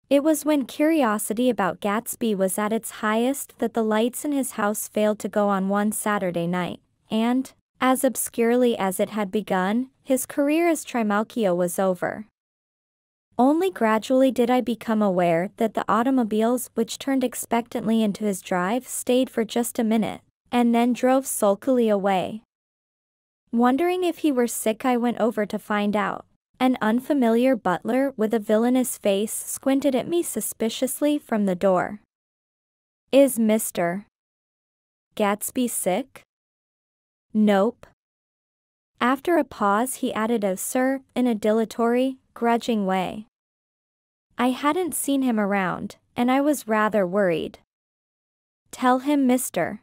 It was when curiosity about Gatsby was at its highest that the lights in his house failed to go on one Saturday night, and, as obscurely as it had begun, his career as Trimalchio was over. Only gradually did I become aware that the automobiles which turned expectantly into his drive stayed for just a minute, and then drove sulkily away. Wondering if he were sick, I went over to find out. An unfamiliar butler with a villainous face squinted at me suspiciously from the door. "Is Mr. Gatsby sick?" "Nope." After a pause he added a "sir" in a dilatory, grudging way. I hadn't seen him around, and I was rather worried. "Tell him Mr.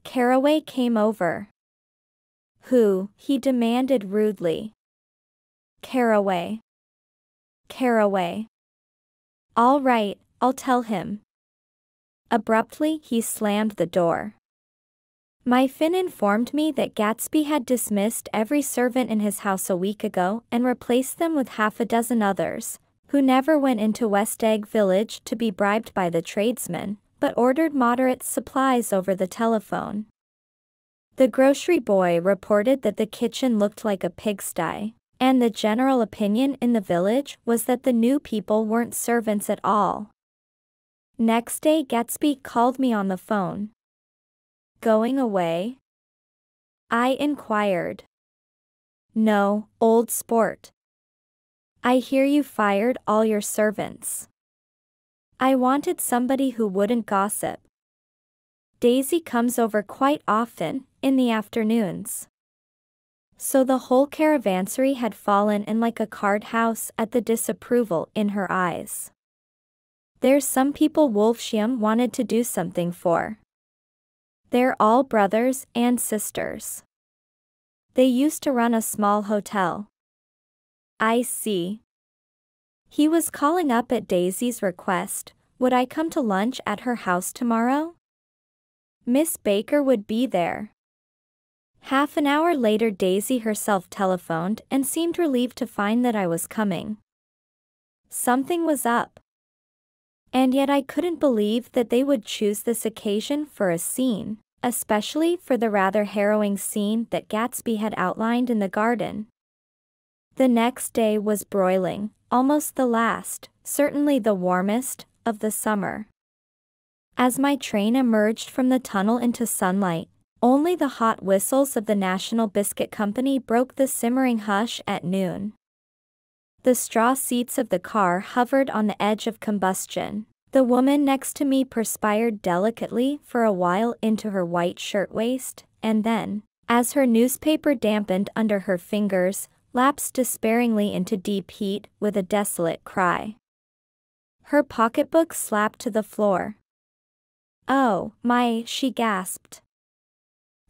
Caraway came over." "Who?" he demanded rudely. "Caraway." "Caraway. All right, I'll tell him." Abruptly he slammed the door. My Finn informed me that Gatsby had dismissed every servant in his house a week ago and replaced them with half a dozen others, who never went into West Egg Village to be bribed by the tradesmen, but ordered moderate supplies over the telephone. The grocery boy reported that the kitchen looked like a pigsty, and the general opinion in the village was that the new people weren't servants at all. Next day Gatsby called me on the phone. "Going away?" I inquired. "No, old sport. I hear you fired all your servants." I wanted somebody who wouldn't gossip. Daisy comes over quite often, in the afternoons. So the whole caravansary had fallen in like a card house at the disapproval in her eyes. There's some people Wolfsheim wanted to do something for. They're all brothers and sisters. They used to run a small hotel. I see. He was calling up at Daisy's request. Would I come to lunch at her house tomorrow? Miss Baker would be there. Half an hour later Daisy herself telephoned and seemed relieved to find that I was coming. Something was up. And yet I couldn't believe that they would choose this occasion for a scene, especially for the rather harrowing scene that Gatsby had outlined in the garden. The next day was broiling, almost the last, certainly the warmest, of the summer. As my train emerged from the tunnel into sunlight, only the hot whistles of the National Biscuit Company broke the simmering hush at noon. The straw seats of the car hovered on the edge of combustion. The woman next to me perspired delicately for a while into her white shirtwaist, and then, as her newspaper dampened under her fingers, lapsed despairingly into deep heat with a desolate cry. Her pocketbook slapped to the floor. "Oh, my," she gasped.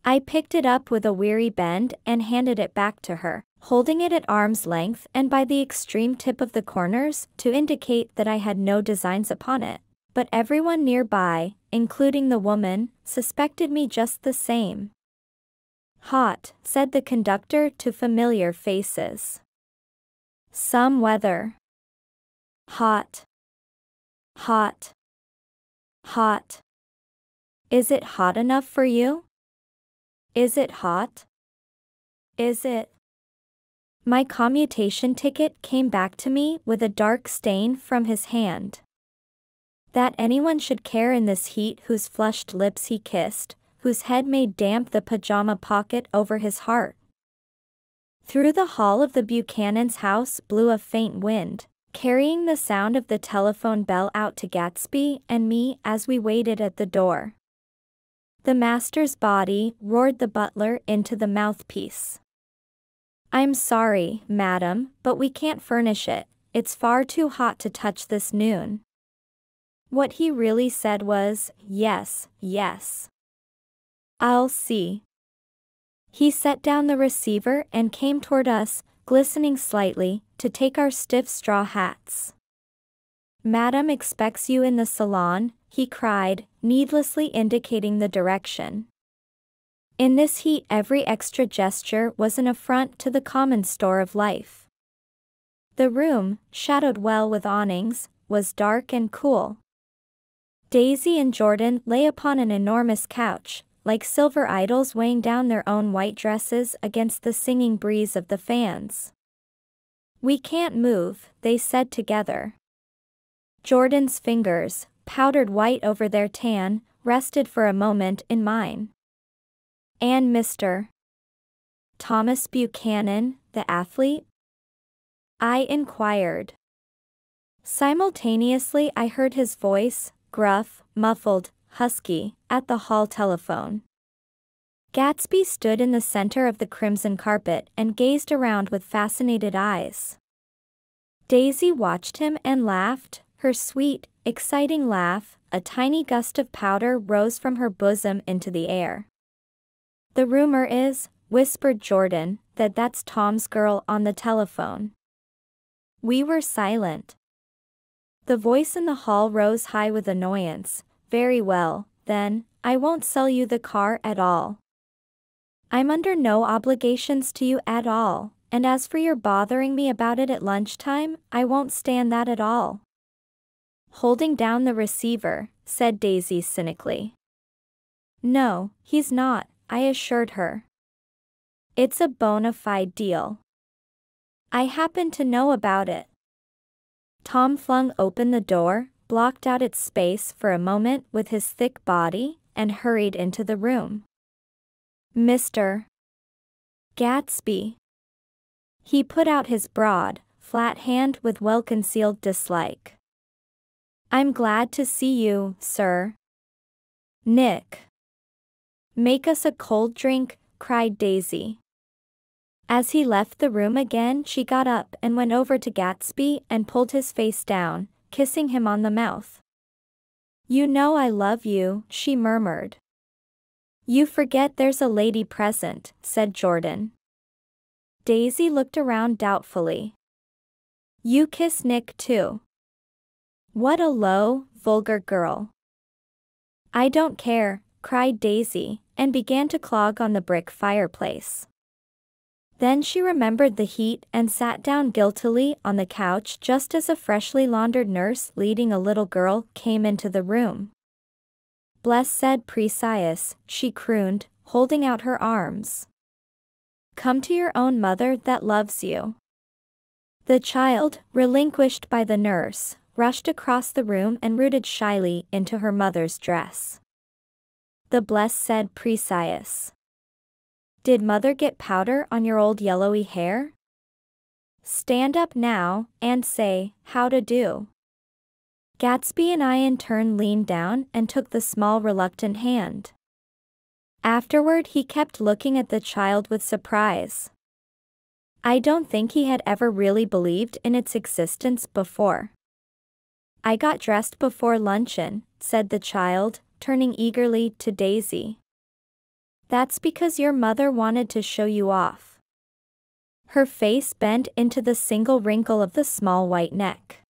I picked it up with a weary bend and handed it back to her, holding it at arm's length and by the extreme tip of the corners to indicate that I had no designs upon it, but everyone nearby, including the woman, suspected me just the same. "Hot," said the conductor to familiar faces. "Some weather." "Hot. Hot. Hot. Is it hot enough for you? Is it hot? Is it?" My commutation ticket came back to me with a dark stain from his hand. That anyone should care in this heat, whose flushed lips he kissed, whose head made damp the pajama pocket over his heart. Through the hall of the Buchanan's house blew a faint wind, carrying the sound of the telephone bell out to Gatsby and me as we waited at the door. "The master's body," roared the butler into the mouthpiece. "I'm sorry, madam, but we can't furnish it. It's far too hot to touch this noon." What he really said was, "Yes, yes. I'll see." He set down the receiver and came toward us, glistening slightly, to take our stiff straw hats. "Madam expects you in the salon," he cried, needlessly indicating the direction. In this heat every extra gesture was an affront to the common store of life. The room, shadowed well with awnings, was dark and cool. Daisy and Jordan lay upon an enormous couch, like silver idols weighing down their own white dresses against the singing breeze of the fans. "We can't move," they said together. Jordan's fingers, powdered white over their tan, rested for a moment in mine. "And Mr. Thomas Buchanan, the athlete?" I inquired. Simultaneously I heard his voice, gruff, muffled, husky, at the hall telephone. Gatsby stood in the center of the crimson carpet and gazed around with fascinated eyes. Daisy watched him and laughed, her sweet, exciting laugh. A tiny gust of powder rose from her bosom into the air. "The rumor is," whispered Jordan, "that's Tom's girl on the telephone." We were silent. The voice in the hall rose high with annoyance. "Very well, then, I won't sell you the car at all. I'm under no obligations to you at all, and as for your bothering me about it at lunchtime, I won't stand that at all." Holding down the receiver, said Daisy cynically. "No, he's not," I assured her. "It's a bona fide deal. I happen to know about it." Tom flung open the door, blocked out its space for a moment with his thick body, and hurried into the room. "Mr. Gatsby." He put out his broad, flat hand with well-concealed dislike. "I'm glad to see you, sir." "Nick. Make us a cold drink," cried Daisy. As he left the room again, she got up and went over to Gatsby and pulled his face down, kissing him on the mouth. "You know I love you," she murmured. "You forget there's a lady present," said Jordan. Daisy looked around doubtfully. "You kiss Nick too." "What a low, vulgar girl." "I don't care," cried Daisy, and began to clog on the brick fireplace. Then she remembered the heat and sat down guiltily on the couch just as a freshly laundered nurse leading a little girl came into the room. "Blessed Precious," she crooned, holding out her arms. "Come to your own mother that loves you." The child, relinquished by the nurse, rushed across the room and rooted shyly into her mother's dress. The Blessed Precious. "Did mother get powder on your old yellowy hair? Stand up now, and say, how to do." Gatsby and I in turn leaned down and took the small reluctant hand. Afterward he kept looking at the child with surprise. I don't think he had ever really believed in its existence before. "I got dressed before luncheon," said the child, turning eagerly to Daisy. "That's because your mother wanted to show you off." Her face bent into the single wrinkle of the small white neck.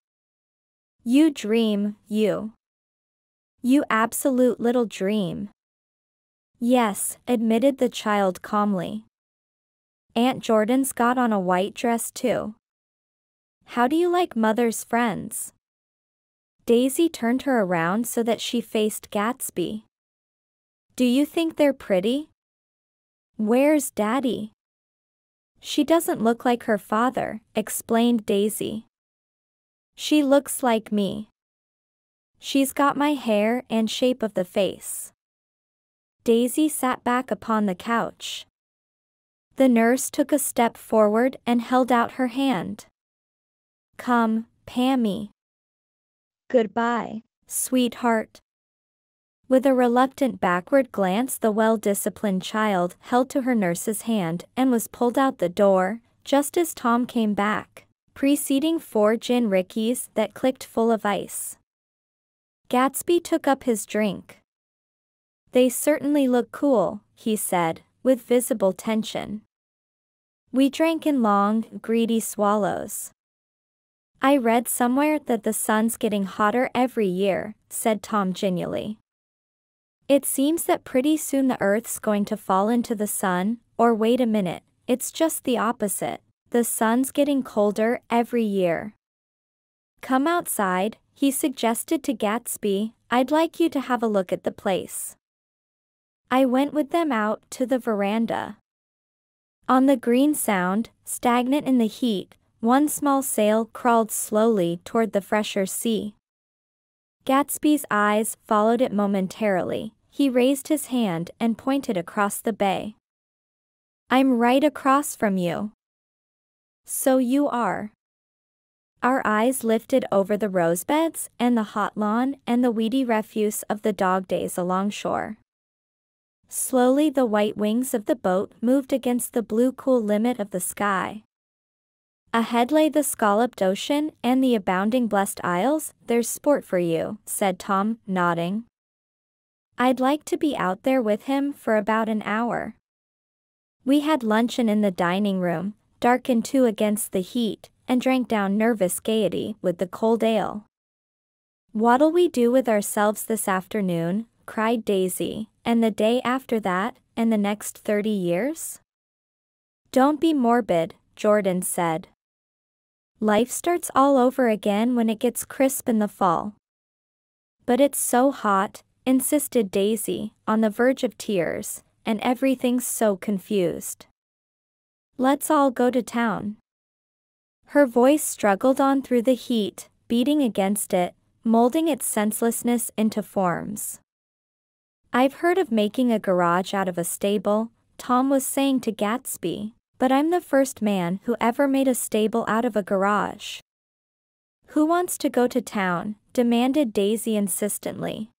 "You dream, you. You absolute little dream." "Yes," admitted the child calmly. "Aunt Jordan's got on a white dress too. How do you like mother's friends?" Daisy turned her around so that she faced Gatsby. "Do you think they're pretty?" "Where's Daddy?" "She doesn't look like her father," explained Daisy. "She looks like me. She's got my hair and shape of the face." Daisy sat back upon the couch. The nurse took a step forward and held out her hand. "Come, Pammy. Goodbye, sweetheart." With a reluctant backward glance, the well-disciplined child held to her nurse's hand and was pulled out the door, just as Tom came back, preceding 4 gin rickeys that clicked full of ice. Gatsby took up his drink. "They certainly look cool," he said, with visible tension. We drank in long, greedy swallows. "I read somewhere that the sun's getting hotter every year," said Tom genially. "It seems that pretty soon the Earth's going to fall into the sun, or wait a minute, it's just the opposite. The sun's getting colder every year." "Come outside," he suggested to Gatsby, "I'd like you to have a look at the place." I went with them out to the veranda. On the green sound, stagnant in the heat, one small sail crawled slowly toward the fresher sea. Gatsby's eyes followed it momentarily. He raised his hand and pointed across the bay. "I'm right across from you." "So you are." Our eyes lifted over the rosebeds and the hot lawn and the weedy refuse of the dog days along shore. Slowly the white wings of the boat moved against the blue cool limit of the sky. Ahead lay the scalloped ocean and the abounding blessed isles. "There's sport for you," said Tom, nodding. "I'd like to be out there with him for about an hour." We had luncheon in the dining room, darkened too against the heat, and drank down nervous gaiety with the cold ale. "What'll we do with ourselves this afternoon?" cried Daisy, "and the day after that, and the next 30 years? "Don't be morbid," Jordan said. "Life starts all over again when it gets crisp in the fall." "But it's so hot," insisted Daisy, on the verge of tears, "and everything's so confused. Let's all go to town." Her voice struggled on through the heat, beating against it, molding its senselessness into forms. "I've heard of making a garage out of a stable," Tom was saying to Gatsby, "but I'm the first man who ever made a stable out of a garage." "Who wants to go to town?" demanded Daisy insistently.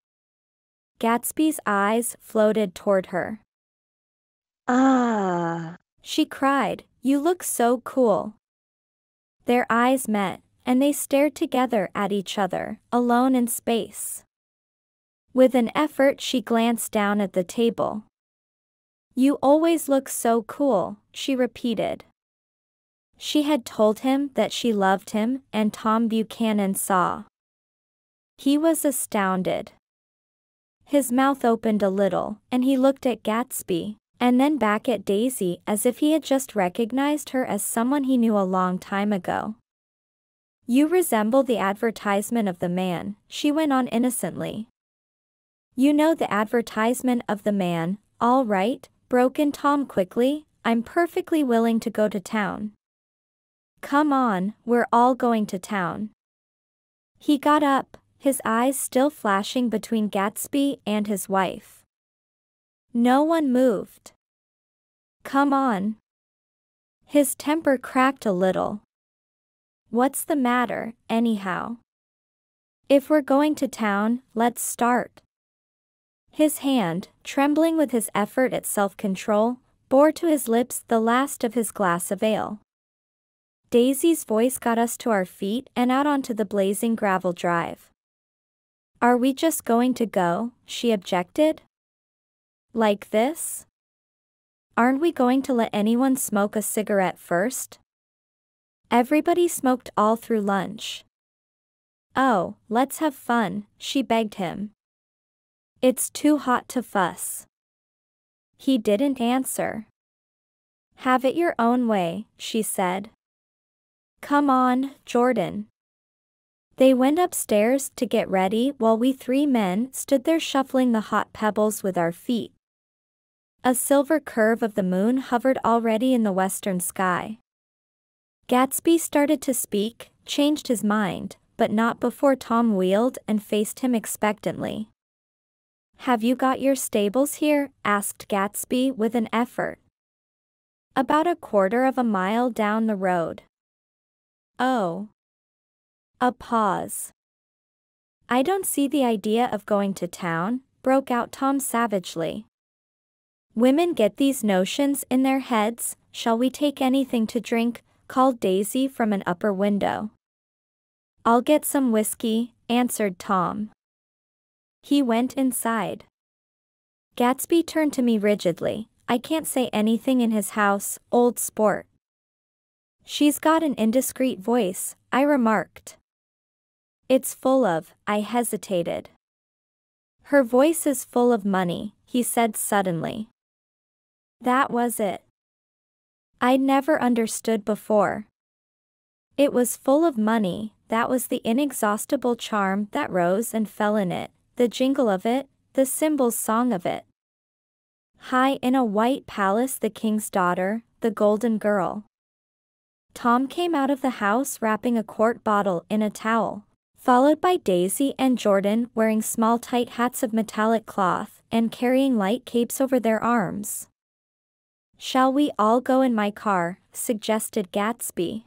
Gatsby's eyes floated toward her. Ah, she cried, "You look so cool." Their eyes met, and they stared together at each other, alone in space. With an effort she glanced down at the table. "You always look so cool," she repeated. She had told him that she loved him, and Tom Buchanan saw. He was astounded. His mouth opened a little, and he looked at Gatsby, and then back at Daisy as if he had just recognized her as someone he knew a long time ago. "You resemble the advertisement of the man," she went on innocently. "You know the advertisement of the man, all right," broke in Tom quickly. "I'm perfectly willing to go to town." "Come on, we're all going to town." He got up, his eyes still flashing between Gatsby and his wife. No one moved. "Come on." His temper cracked a little. "What's the matter, anyhow?" "If we're going to town, let's start." His hand, trembling with his effort at self-control, bore to his lips the last of his glass of ale. Daisy's voice got us to our feet and out onto the blazing gravel drive. "Are we just going to go?" she objected. "Like this? Aren't we going to let anyone smoke a cigarette first?" Everybody smoked all through lunch. "Oh, let's have fun," she begged him. "It's too hot to fuss." He didn't answer. "Have it your own way," she said. "Come on, Jordan." They went upstairs to get ready while we three men stood there shuffling the hot pebbles with our feet. A silver curve of the moon hovered already in the western sky. Gatsby started to speak, changed his mind, but not before Tom wheeled and faced him expectantly. "Have you got your stables here?" asked Gatsby with an effort. "About a quarter of a mile down the road." "Oh." A pause. "I don't see the idea of going to town," broke out Tom savagely. "Women get these notions in their heads." "Shall we take anything to drink?" called Daisy from an upper window. "I'll get some whiskey," answered Tom. He went inside. Gatsby turned to me rigidly. "I can't say anything in his house, old sport." "She's got an indiscreet voice," I remarked. "It's full of," I hesitated. "Her voice is full of money," he said suddenly. That was it. I'd never understood before. It was full of money, that was the inexhaustible charm that rose and fell in it, the jingle of it, the cymbals' song of it. High in a white palace, the king's daughter, the golden girl. Tom came out of the house wrapping a quart bottle in a towel, followed by Daisy and Jordan wearing small tight hats of metallic cloth and carrying light capes over their arms. "Shall we all go in my car?" suggested Gatsby.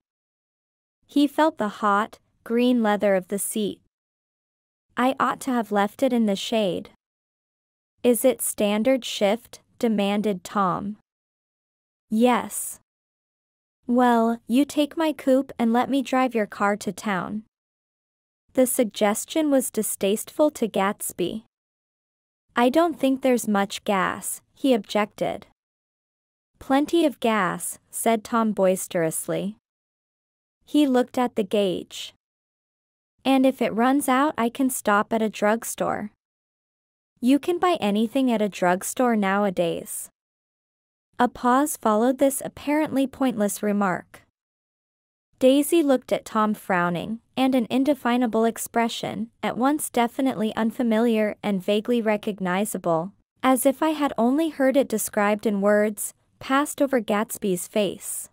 He felt the hot, green leather of the seat. "I ought to have left it in the shade." "Is it standard shift?" demanded Tom. "Yes." "Well, you take my coupe and let me drive your car to town." The suggestion was distasteful to Gatsby. "I don't think there's much gas," he objected. "Plenty of gas," said Tom boisterously. He looked at the gauge. "And if it runs out, I can stop at a drugstore." "You can buy anything at a drugstore nowadays." A pause followed this apparently pointless remark. Daisy looked at Tom frowning, and an indefinable expression, at once definitely unfamiliar and vaguely recognizable, as if I had only heard it described in words, passed over Gatsby's face.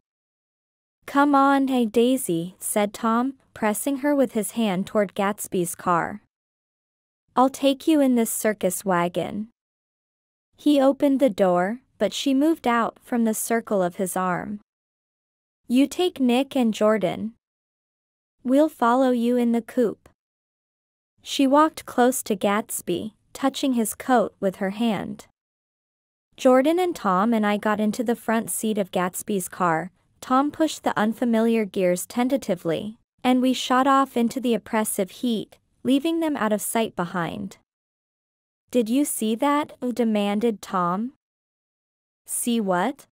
"Come on, hey Daisy," said Tom, pressing her with his hand toward Gatsby's car. "I'll take you in this circus wagon." He opened the door, but she moved out from the circle of his arm. "You take Nick and Jordan. We'll follow you in the coupe." She walked close to Gatsby, touching his coat with her hand. Jordan and Tom and I got into the front seat of Gatsby's car. Tom pushed the unfamiliar gears tentatively, and we shot off into the oppressive heat, leaving them out of sight behind. "Did you see that?" demanded Tom. "See what?"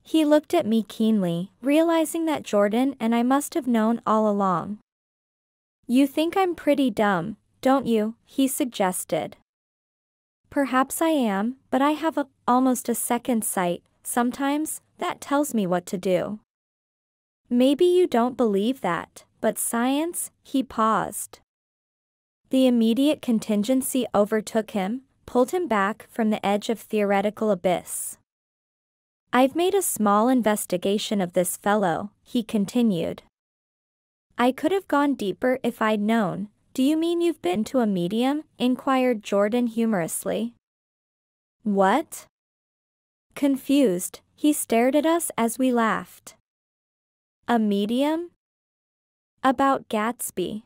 He looked at me keenly, realizing that Jordan and I must have known all along. "You think I'm pretty dumb, don't you?" he suggested. "Perhaps I am, but I have almost a second sight. Sometimes, that tells me what to do." "Maybe you don't believe that, but science," he paused. The immediate contingency overtook him, pulled him back from the edge of theoretical abyss. "I've made a small investigation of this fellow," he continued. "I could have gone deeper if I'd known." "Do you mean you've been to a medium?" inquired Jordan humorously. "What?" Confused, he stared at us as we laughed. "A medium?" "About Gatsby."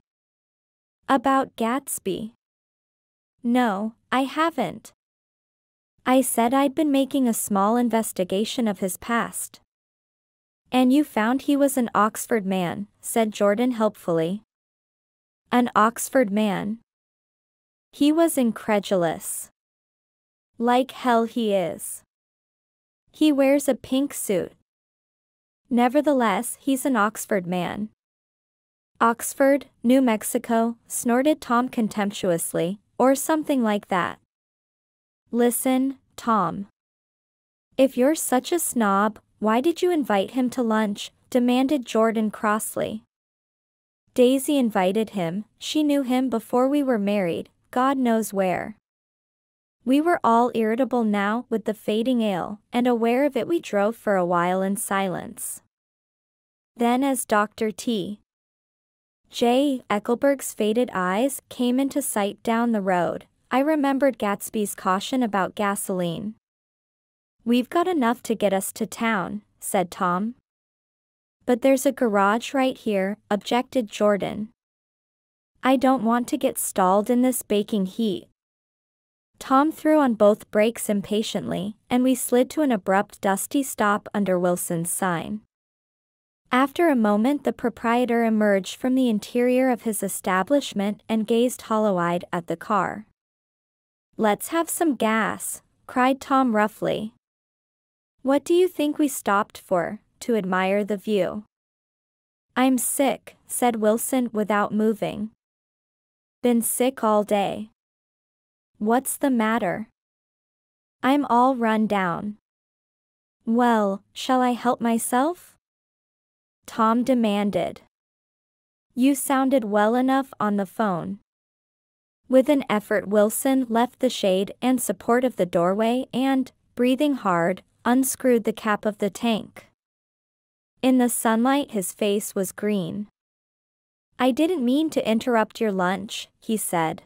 "About Gatsby?" "No, I haven't. I said I'd been making a small investigation of his past." "And you found he was an Oxford man," said Jordan helpfully. "An Oxford man?" He was incredulous. "Like hell he is. He wears a pink suit." "Nevertheless, he's an Oxford man." "Oxford, New Mexico," snorted Tom contemptuously, "or something like that." "Listen, Tom. If you're such a snob, why did you invite him to lunch?" demanded Jordan crossly. "Daisy invited him. She knew him before we were married, God knows where." We were all irritable now with the fading ale, and aware of it we drove for a while in silence. Then as Dr. T. J. Eckelberg's faded eyes came into sight down the road, I remembered Gatsby's caution about gasoline. "We've got enough to get us to town," said Tom. "But there's a garage right here," objected Jordan. "I don't want to get stalled in this baking heat." Tom threw on both brakes impatiently, and we slid to an abrupt dusty stop under Wilson's sign. After a moment the proprietor emerged from the interior of his establishment and gazed hollow-eyed at the car. "Let's have some gas," cried Tom roughly. "What do you think we stopped for? To admire the view." "I'm sick," said Wilson without moving. "Been sick all day." "What's the matter?" "I'm all run down." "Well, shall I help myself?" Tom demanded. You sounded well enough on the phone. With an effort, Wilson left the shade and support of the doorway and, breathing hard, unscrewed the cap of the tank. In the sunlight, his face was green. I didn't mean to interrupt your lunch, he said.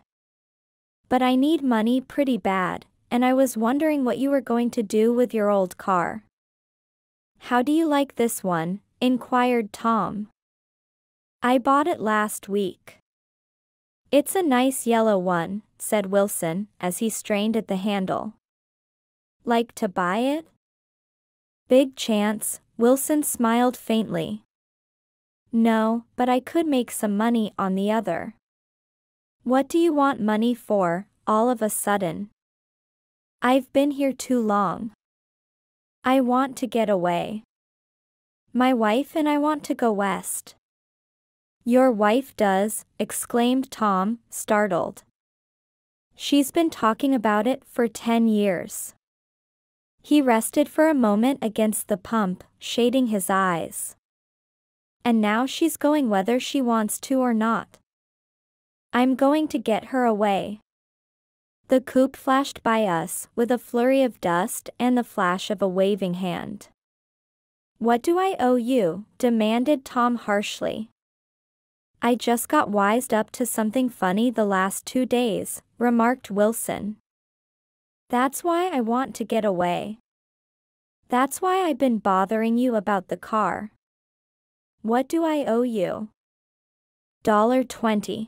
But I need money pretty bad, and I was wondering what you were going to do with your old car. How do you like this one? Inquired Tom. I bought it last week. It's a nice yellow one, said Wilson, as he strained at the handle. Like to buy it? Big chance, Wilson smiled faintly. No, but I could make some money on the other. What do you want money for, all of a sudden? I've been here too long. I want to get away. My wife and I want to go west. Your wife does, exclaimed Tom, startled. She's been talking about it for 10 years. He rested for a moment against the pump, shading his eyes. And now she's going whether she wants to or not. I'm going to get her away. The coupe flashed by us with a flurry of dust and the flash of a waving hand. What do I owe you? Demanded Tom harshly. I just got wised up to something funny the last 2 days, remarked Wilson. That's why I want to get away. That's why I've been bothering you about the car. What do I owe you? $20.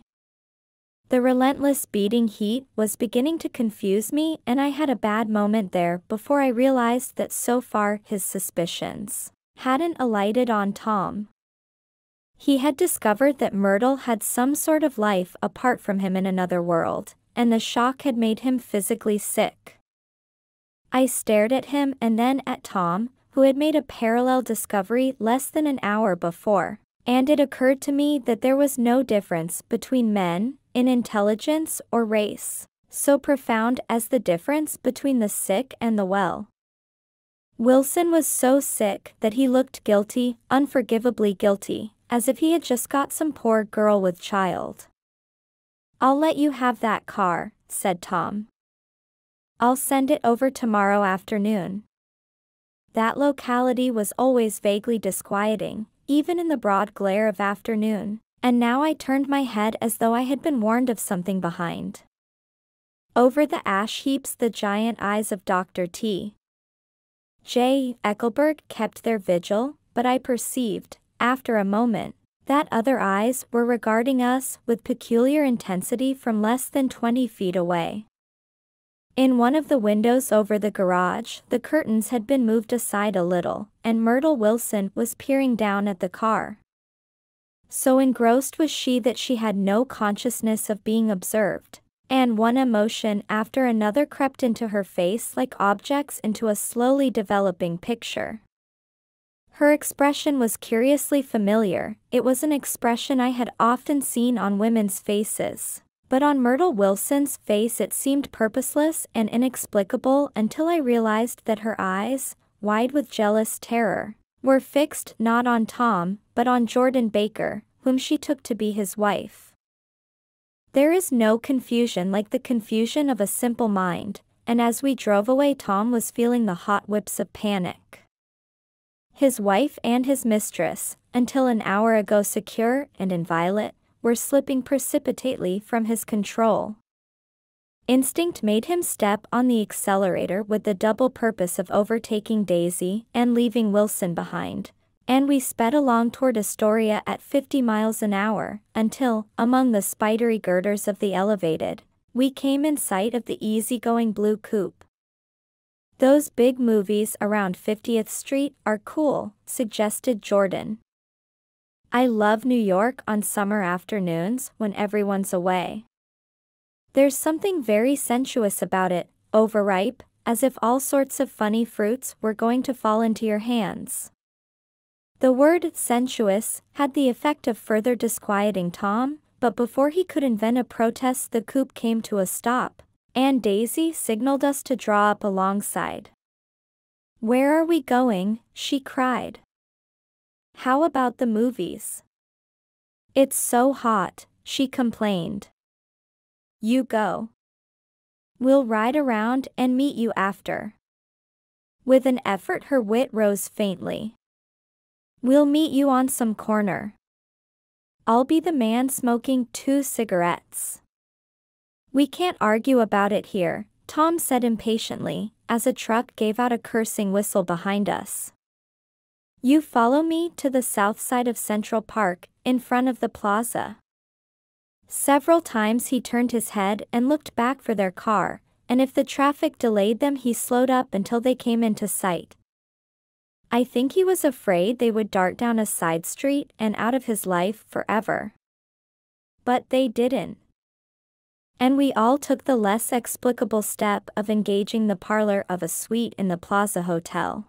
The relentless beating heat was beginning to confuse me, and I had a bad moment there before I realized that so far his suspicions hadn't alighted on Tom. He had discovered that Myrtle had some sort of life apart from him in another world, and the shock had made him physically sick. I stared at him and then at Tom, who had made a parallel discovery less than an hour before, and it occurred to me that there was no difference between men, in intelligence or race, so profound as the difference between the sick and the well. Wilson was so sick that he looked guilty, unforgivably guilty, as if he had just got some poor girl with child. I'll let you have that car, said Tom. I'll send it over tomorrow afternoon. That locality was always vaguely disquieting, even in the broad glare of afternoon, and now I turned my head as though I had been warned of something behind. Over the ash heaps the giant eyes of Dr. T. J. Eckelberg kept their vigil, but I perceived, after a moment, that other eyes were regarding us with peculiar intensity from less than 20 feet away. In one of the windows over the garage, the curtains had been moved aside a little, and Myrtle Wilson was peering down at the car. So engrossed was she that she had no consciousness of being observed, and one emotion after another crept into her face like objects into a slowly developing picture. Her expression was curiously familiar. It was an expression I had often seen on women's faces, but on Myrtle Wilson's face it seemed purposeless and inexplicable until I realized that her eyes, wide with jealous terror, were fixed not on Tom, but on Jordan Baker, whom she took to be his wife. There is no confusion like the confusion of a simple mind, and as we drove away Tom was feeling the hot whips of panic. His wife and his mistress, until an hour ago secure and inviolate, were slipping precipitately from his control. Instinct made him step on the accelerator with the double purpose of overtaking Daisy and leaving Wilson behind, and we sped along toward Astoria at 50 miles an hour, until, among the spidery girders of the elevated, we came in sight of the easygoing blue coupe. Those big movies around 50th Street are cool, suggested Jordan. I love New York on summer afternoons when everyone's away. There's something very sensuous about it, overripe, as if all sorts of funny fruits were going to fall into your hands. The word sensuous had the effect of further disquieting Tom, but before he could invent a protest the coupe came to a stop, and Daisy signaled us to draw up alongside. "Where are we going?" she cried. "How about the movies?" It's so hot, she complained. You go. We'll ride around and meet you after. With an effort her wit rose faintly. We'll meet you on some corner. I'll be the man smoking 2 cigarettes. We can't argue about it here, Tom said impatiently, as a truck gave out a cursing whistle behind us. You follow me to the south side of Central Park, in front of the plaza. Several times he turned his head and looked back for their car, and if the traffic delayed them he slowed up until they came into sight. I think he was afraid they would dart down a side street and out of his life forever. But they didn't. And we all took the less explicable step of engaging the parlor of a suite in the Plaza Hotel.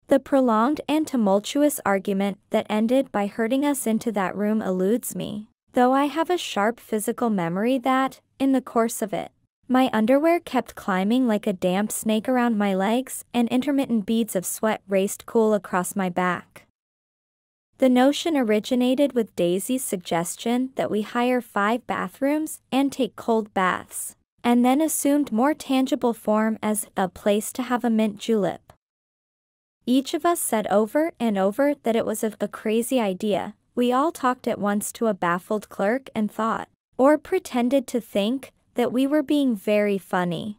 The prolonged and tumultuous argument that ended by herding us into that room eludes me, though I have a sharp physical memory that, in the course of it, my underwear kept climbing like a damp snake around my legs and intermittent beads of sweat raced cool across my back. The notion originated with Daisy's suggestion that we hire 5 bathrooms and take cold baths, and then assumed more tangible form as a place to have a mint julep. Each of us said over and over that it was a crazy idea. We all talked at once to a baffled clerk and thought, or pretended to think, that we were being very funny.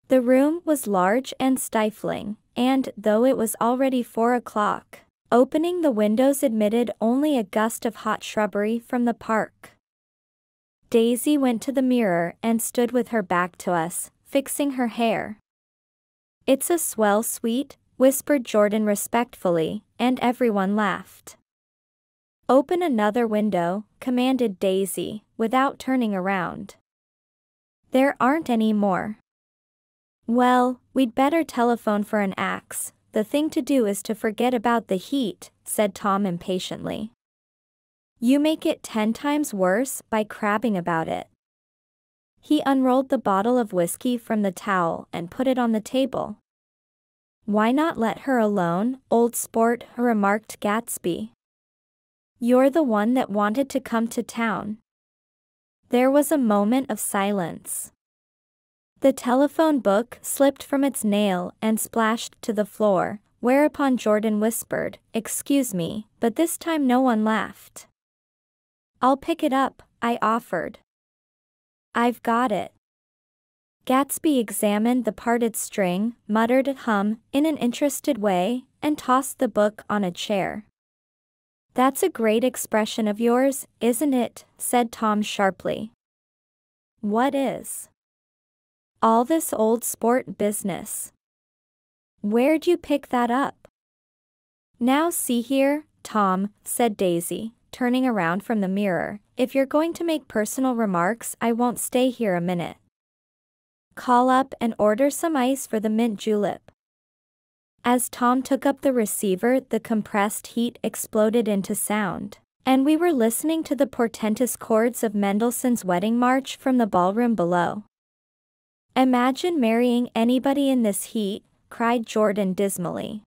The room was large and stifling, and, though it was already 4 o'clock, opening the windows admitted only a gust of hot shrubbery from the park. Daisy went to the mirror and stood with her back to us, fixing her hair. It's a swell suite, whispered Jordan respectfully, and everyone laughed. Open another window, commanded Daisy, without turning around. There aren't any more. Well, we'd better telephone for an axe. The thing to do is to forget about the heat, said Tom impatiently. You make it 10 times worse by crabbing about it. He unrolled the bottle of whiskey from the towel and put it on the table. Why not let her alone, old sport, remarked Gatsby. You're the one that wanted to come to town. There was a moment of silence. The telephone book slipped from its nail and splashed to the floor, whereupon Jordan whispered, "Excuse me," but this time no one laughed. "I'll pick it up," I offered. "I've got it." Gatsby examined the parted string, muttered hum in an interested way, and tossed the book on a chair. "That's a great expression of yours, isn't it?" said Tom sharply. "What is?" "All this old sport business. Where'd you pick that up?" "Now see here, Tom," said Daisy, turning around from the mirror, "if you're going to make personal remarks I won't stay here a minute. Call up and order some ice for the mint julep." As Tom took up the receiver the compressed heat exploded into sound, and we were listening to the portentous chords of Mendelssohn's Wedding March from the ballroom below. "Imagine marrying anybody in this heat," cried Jordan dismally.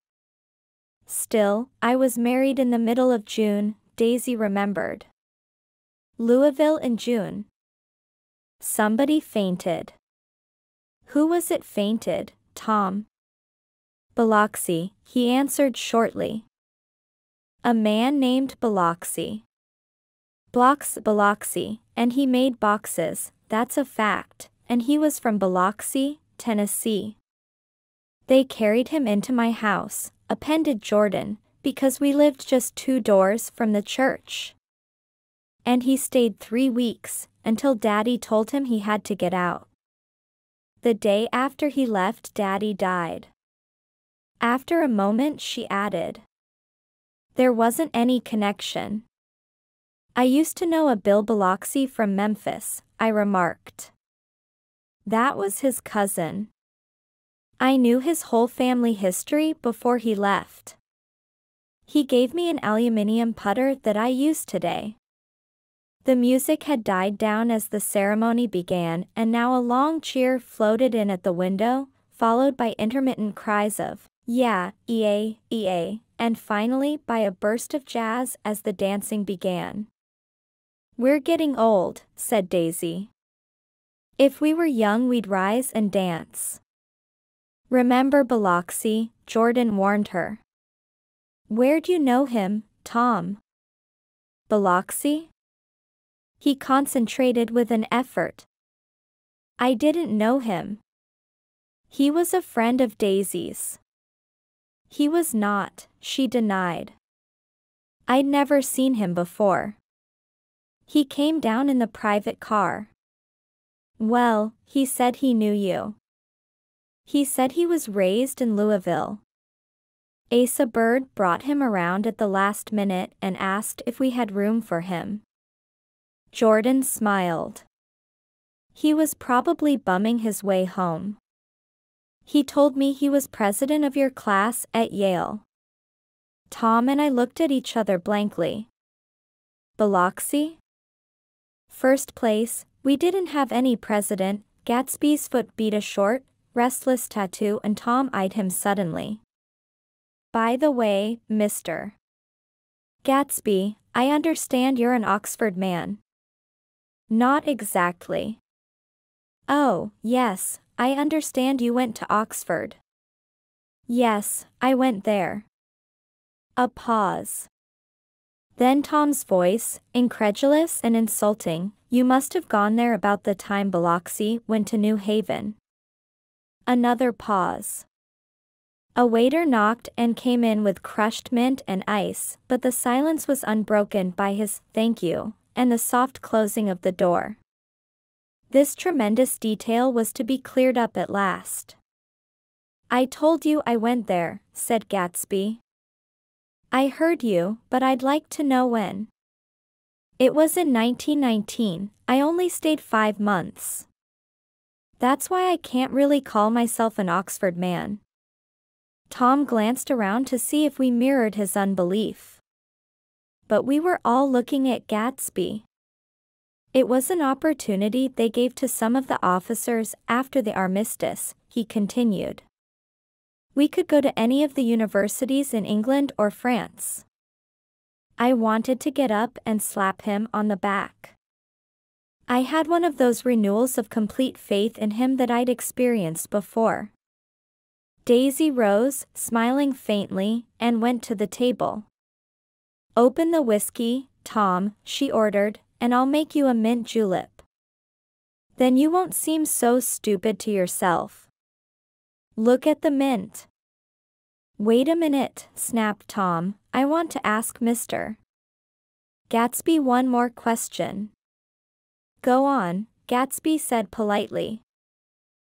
"Still, I was married in the middle of June," Daisy remembered. "Louisville in June." Somebody fainted. "Who was it fainted, Tom?" "Biloxi," he answered shortly. "A man named Biloxi. Blocks Biloxi, and he made boxes, that's a fact, and he was from Biloxi, Tennessee. They carried him into my house," appended Jordan, "because we lived just 2 doors from the church. And he stayed 3 weeks, until Daddy told him he had to get out. The day after he left Daddy died." After a moment she added, "There wasn't any connection." "I used to know a Bill Biloxi from Memphis," I remarked. "That was his cousin. I knew his whole family history before he left. He gave me an aluminium putter that I use today." The music had died down as the ceremony began, and now a long cheer floated in at the window, followed by intermittent cries of, "Yeah, EA, EA," and finally by a burst of jazz as the dancing began. "We're getting old," said Daisy. "If we were young we'd rise and dance." "Remember Biloxi," Jordan warned her. "Where'd you know him, Tom?" "Biloxi?" He concentrated with an effort. "I didn't know him." "He was a friend of Daisy's." "He was not," she denied. "I'd never seen him before." "He came down in the private car." "Well, he said he knew you." "He said he was raised in Louisville." Asa Bird brought him around at the last minute and asked if we had room for him. Jordan smiled. "He was probably bumming his way home. He told me he was president of your class at Yale." Tom and I looked at each other blankly. "Biloxi?" "First place, we didn't have any president." Gatsby's foot beat a short, restless tattoo and Tom eyed him suddenly. "By the way, Mr. Gatsby, I understand you're an Oxford man." "Not exactly." "Oh, yes, I understand you went to Oxford." "Yes, I went there." A pause. Then Tom's voice, incredulous and insulting, "You must have gone there about the time Biloxi went to New Haven." Another pause. A waiter knocked and came in with crushed mint and ice, but the silence was unbroken by his "thank you" and the soft closing of the door. This tremendous detail was to be cleared up at last. "I told you I went there," said Gatsby. "I heard you, but I'd like to know when." "It was in 1919, I only stayed 5 months. That's why I can't really call myself an Oxford man." Tom glanced around to see if we mirrored his unbelief. But we were all looking at Gatsby. "It was an opportunity they gave to some of the officers after the armistice," he continued. "We could go to any of the universities in England or France." I wanted to get up and slap him on the back. I had one of those renewals of complete faith in him that I'd experienced before. Daisy rose, smiling faintly, and went to the table. "Open the whiskey, Tom," she ordered, "and I'll make you a mint julep. Then you won't seem so stupid to yourself. Look at the mint." "Wait a minute," snapped Tom, "I want to ask Mr. Gatsby one more question." "Go on," Gatsby said politely.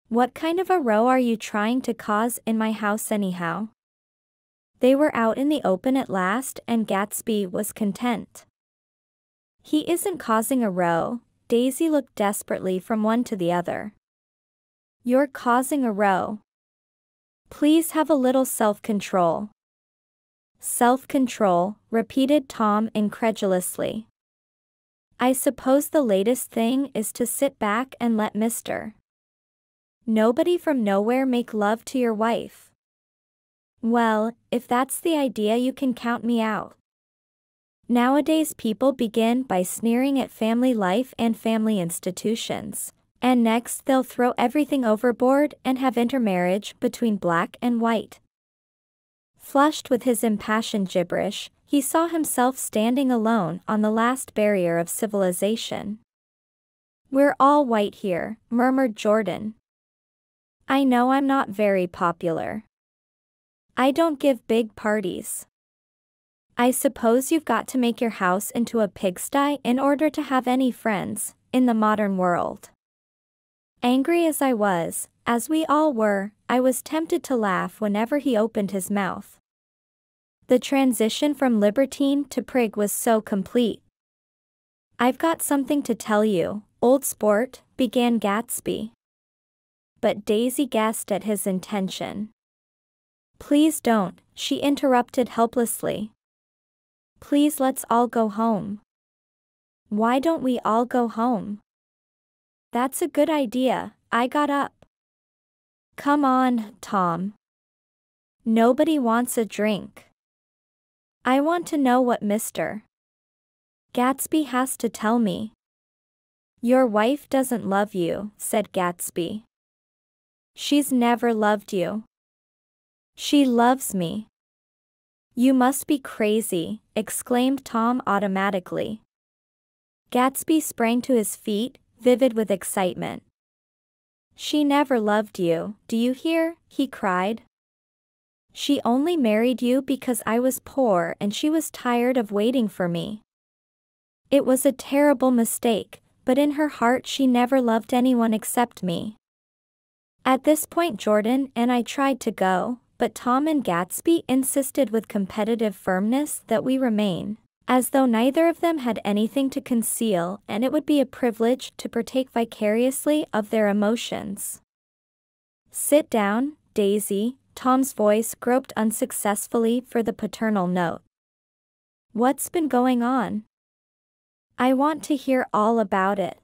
"What kind of a row are you trying to cause in my house anyhow?" They were out in the open at last and Gatsby was content. "He isn't causing a row." Daisy looked desperately from one to the other. "You're causing a row. Please have a little self-control." "Self-control," repeated Tom incredulously. "I suppose the latest thing is to sit back and let Mr. Nobody from nowhere make love to your wife." "Well, if that's the idea you can count me out." Nowadays people begin by sneering at family life and family institutions, and next they'll throw everything overboard and have intermarriage between black and white. Flushed with his impassioned gibberish, he saw himself standing alone on the last barrier of civilization. "We're all white here," murmured Jordan. "I know I'm not very popular. I don't give big parties. I suppose you've got to make your house into a pigsty in order to have any friends in the modern world." Angry as I was, as we all were, I was tempted to laugh whenever he opened his mouth. The transition from libertine to prig was so complete. "I've got something to tell you, old sport," began Gatsby. But Daisy guessed at his intention. "Please don't," she interrupted helplessly. "Please let's all go home." "Why don't we all go home?" "That's a good idea," I got up. "Come on, Tom. Nobody wants a drink." I want to know what Mr. Gatsby has to tell me. Your wife doesn't love you, said Gatsby. She's never loved you. She loves me. You must be crazy, exclaimed Tom automatically. Gatsby sprang to his feet, vivid with excitement. She never loved you, do you hear? He cried. She only married you because I was poor and she was tired of waiting for me. It was a terrible mistake, but in her heart she never loved anyone except me. At this point Jordan and I tried to go, but Tom and Gatsby insisted with competitive firmness that we remain, as though neither of them had anything to conceal and it would be a privilege to partake vicariously of their emotions. Sit down, Daisy, Tom's voice groped unsuccessfully for the paternal note. What's been going on? I want to hear all about it.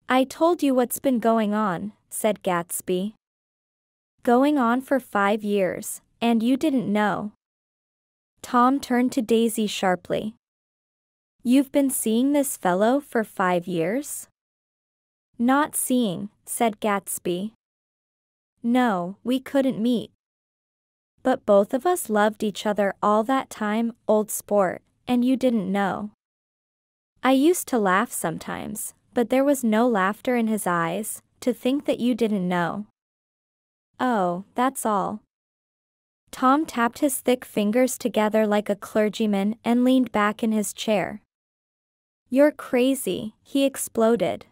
I told you what's been going on, said Gatsby. Going on for 5 years, and you didn't know. Tom turned to Daisy sharply. You've been seeing this fellow for 5 years? Not seeing, said Gatsby. No, we couldn't meet. But both of us loved each other all that time, old sport, and you didn't know. I used to laugh sometimes, but there was no laughter in his eyes, to think that you didn't know. Oh, that's all. Tom tapped his thick fingers together like a clergyman and leaned back in his chair. You're crazy, he exploded.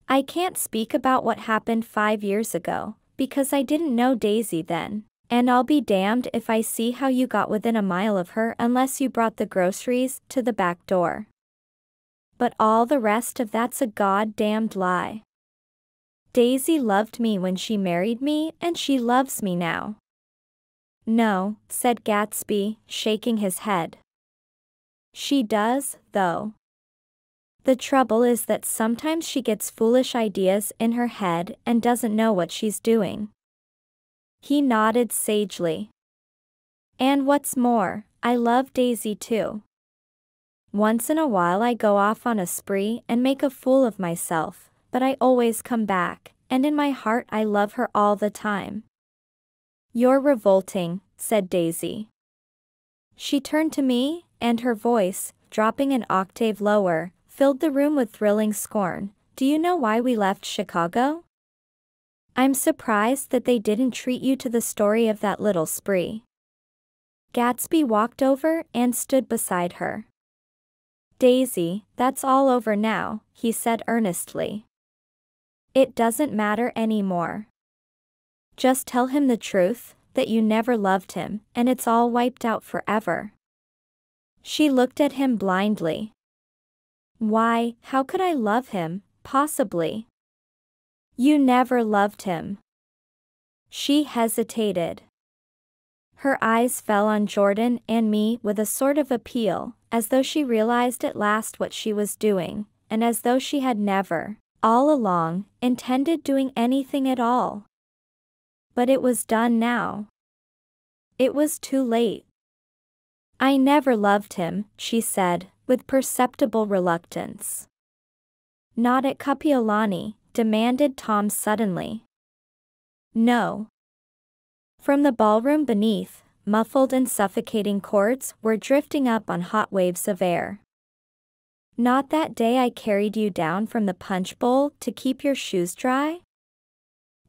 I can't speak about what happened 5 years ago, because I didn't know Daisy then, and I'll be damned if I see how you got within a mile of her unless you brought the groceries to the back door. But all the rest of that's a goddamned lie. Daisy loved me when she married me and she loves me now. No, said Gatsby, shaking his head. She does, though. The trouble is that sometimes she gets foolish ideas in her head and doesn't know what she's doing. He nodded sagely. And what's more, I love Daisy too. Once in a while I go off on a spree and make a fool of myself, but I always come back, and in my heart I love her all the time. You're revolting, said Daisy. She turned to me, and her voice, dropping an octave lower, filled the room with thrilling scorn. Do you know why we left Chicago? I'm surprised that they didn't treat you to the story of that little spree. Gatsby walked over and stood beside her. Daisy, that's all over now, he said earnestly. It doesn't matter anymore. Just tell him the truth, that you never loved him, and it's all wiped out forever. She looked at him blindly. Why, how could I love him, possibly? You never loved him. She hesitated. Her eyes fell on Jordan and me with a sort of appeal, as though she realized at last what she was doing, and as though she had never, all along, intended doing anything at all. But it was done now. It was too late. I never loved him, she said, with perceptible reluctance. Not at Kapiolani, demanded Tom suddenly. No. From the ballroom beneath, muffled and suffocating chords were drifting up on hot waves of air. Not that day I carried you down from the punch bowl to keep your shoes dry?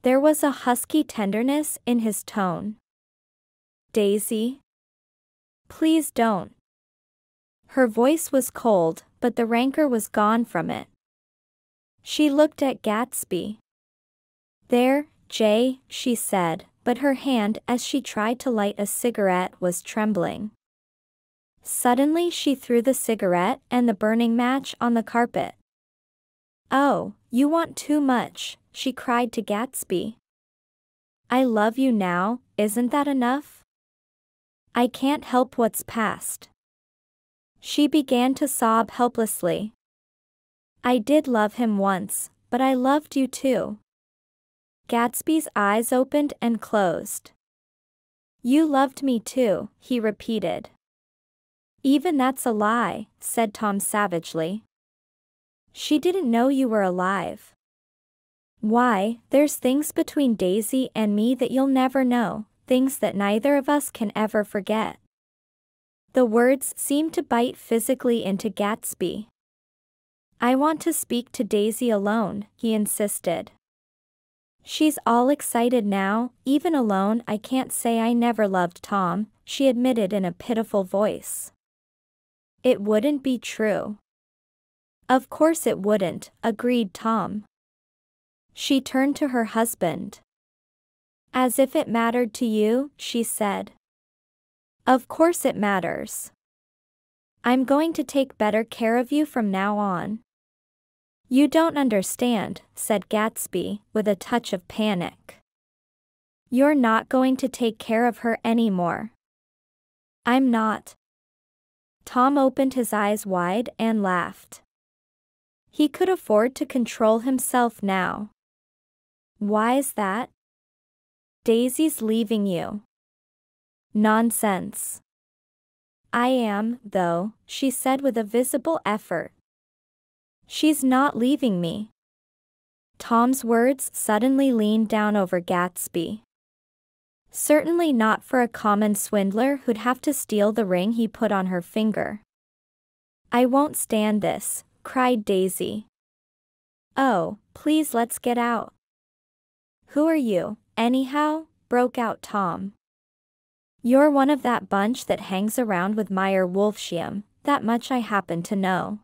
There was a husky tenderness in his tone. Daisy? Please don't. Her voice was cold, but the rancor was gone from it. She looked at Gatsby. There, Jay, she said, but her hand as she tried to light a cigarette was trembling. Suddenly she threw the cigarette and the burning match on the carpet. Oh, you want too much, she cried to Gatsby. I love you now, isn't that enough? I can't help what's past. She began to sob helplessly. I did love him once, but I loved you too. Gatsby's eyes opened and closed. You loved me too, he repeated. Even that's a lie, said Tom savagely. She didn't know you were alive. Why, there's things between Daisy and me that you'll never know, things that neither of us can ever forget. The words seemed to bite physically into Gatsby. I want to speak to Daisy alone, he insisted. She's all excited now, even alone. I can't say I never loved Tom, she admitted in a pitiful voice. It wouldn't be true. Of course it wouldn't, agreed Tom. She turned to her husband. As if it mattered to you, she said. Of course it matters. I'm going to take better care of you from now on. You don't understand, said Gatsby, with a touch of panic. You're not going to take care of her anymore. I'm not. Tom opened his eyes wide and laughed. He could afford to control himself now. Why's that? Daisy's leaving you. Nonsense. I am, though, she said with a visible effort. She's not leaving me. Tom's words suddenly leaned down over Gatsby. Certainly not for a common swindler who'd have to steal the ring he put on her finger. I won't stand this, cried Daisy. Oh, please let's get out. Who are you, anyhow? Broke out Tom. You're one of that bunch that hangs around with Meyer Wolfsheim, that much I happen to know.